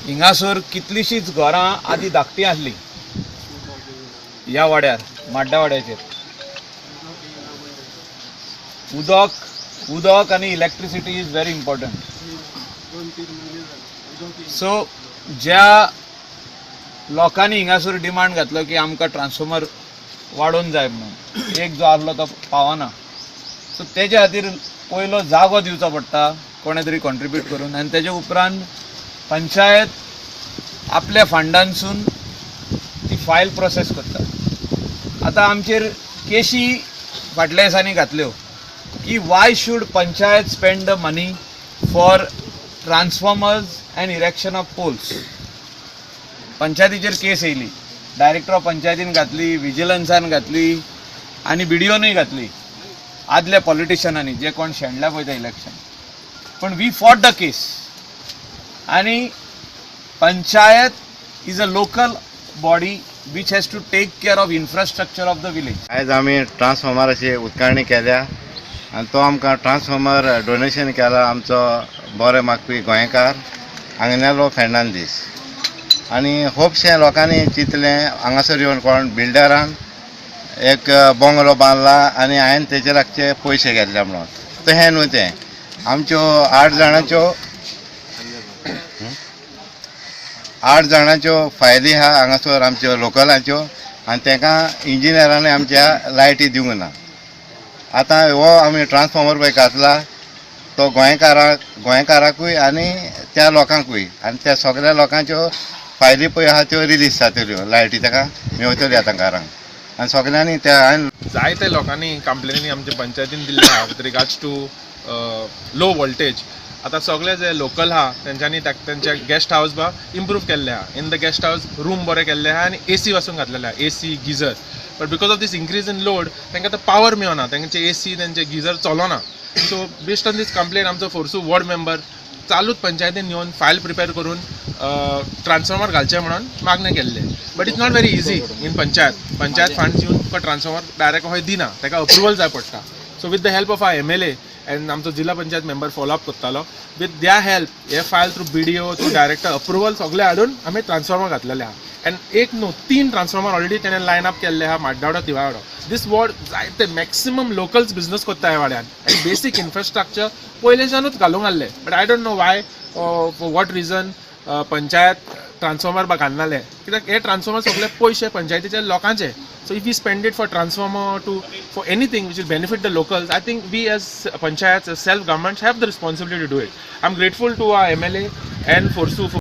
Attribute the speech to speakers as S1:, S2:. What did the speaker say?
S1: हिंगासर कितलीशीच घरां आदी धाकटी आसली ह्या वाड्यार माड्डा वाड्याचेर. उदक आनी electricity is very important. So ज्या लोकांनी हिंगासर डिमांड घातलो की आमकां ट्रान्सफॉर्मर वाडोवन जाय म्हणून, एक जो आसलो तो पावना, सो तेजे खातीर पयलो जागो दिवचो पडटा कोणे तरी कॉन्ट्रिब्यूट करून, आनी तेजे उपरांत पंचायत आपल्या फंडांसून ती फायल प्रोसेस करता. आतां आमचेर केशी फाटल्या दिसांनी घातल्यो की why should panchayat spend the money for transformers and erection of poles. पंचायतीचेर केस येयली, डायरेक्टर ऑफ पंचायतीन घातली, विजिलन्सान घातली आनी BDOनूय घातली, आदल्या पॉलिटिशनांनी जे कोण शेणल्या पळय तें इलेक्शन. पण वी फॉट द केस आनी panchayat is a local body which has to take care of infrastructure of the village.
S2: आयज आमी ट्रान्सफॉर्मराची उदकाडणी केल्या आनी तो आमकां ट्रान्सफॉर्मर डोनेशन केला आमचो बरे मागपी गोंयकार आंगनेलो फेर्नांदीस. आनी खुबशे लोकांनी चिंतलें हांगासर येवन कोण बिल्डरान एक बंगलो बांदला आनी हांवें तेजे लागचे पयशे घेतले म्हणून. तशें न्हू तें. आमच्यो 8 जाणांच्यो फायली आहा हांगासर आमच्यो लोकलांच्यो, आनी तांकां इंजिनियरांनी आमच्या लायटी दिवंक ना. आतां हो आमी ट्रान्सफॉर्मर पळय घातला तो गोंयकाराकूय आनी त्या लोकांकूय, आनी त्या सगळ्या लोकांच्यो फायली पळय आहा त्यो रिलीज जातल्यो, लायटी ताका मेवतल्यो आतां घरांक. आनी सगळ्यांनी त्या हांवें
S3: जायते लोकांनी कंप्लेनी आमच्या पंचायतीन दिल्ले आहा with regards to low voltage. आतां सगळे जे लोकल आहा तेंच्यांनी तेंचे गेस्ट हावस बा इम्प्रूव केल्ले आहा. In the guest house room बरे केल्ले आहा आनी AC वाचून घातलेले आहा, AC geyser. But because of this increase in load तांकां आतां पावर मेळना, तांचे AC तेंचे गिजर चलोना. So based on this complaint आमचो फोर्सू वॉर्ड मेंबर चालूच पंचायतीन येवन फायल प्रिपेर करून ट्रान्सफॉर्मर घालचे म्हणून मागणें केल्ले. But it's not very easy in panchayat funds येवन तुका ट्रान्सफॉर्मर डायरेक्ट खंय दिना, ताका अप्रुवल जाय पडटा. So with the help of our MLA and आमचो जिल्हा पंचायत मेंबर फॉलो अप करतालो. विथ द्या हेल्प हे file through BDO through director approval सगळे हाडून आमी ट्रान्सफॉर्मर घातलेले आहा. एंड एक न्हू 3 ट्रान्सफॉर्मर ऑलरेडी तेणें लायन अप केल्ले आहा माड्डावडो तिवाडो. दीस वॉर्ड जायते मॅक्सिमम लोकल्स बिजनस करता ह्या वाड्यान एंड बेसीक इन्फ्रास्ट्रक्चर पयलेच्यानूच घालूंक आहले. But I don't know why for what reason panchayat transformer घालनाले, कित्याक हे ट्रान्सफॉर्मर सगळे पयशे पंचायतीचे लोकांचे. So if we spend it for transformer for anything which will benefit the locals, I think we as panchayats, as self-governments have the responsibility to do it. I'm grateful to our MLA and Forsu for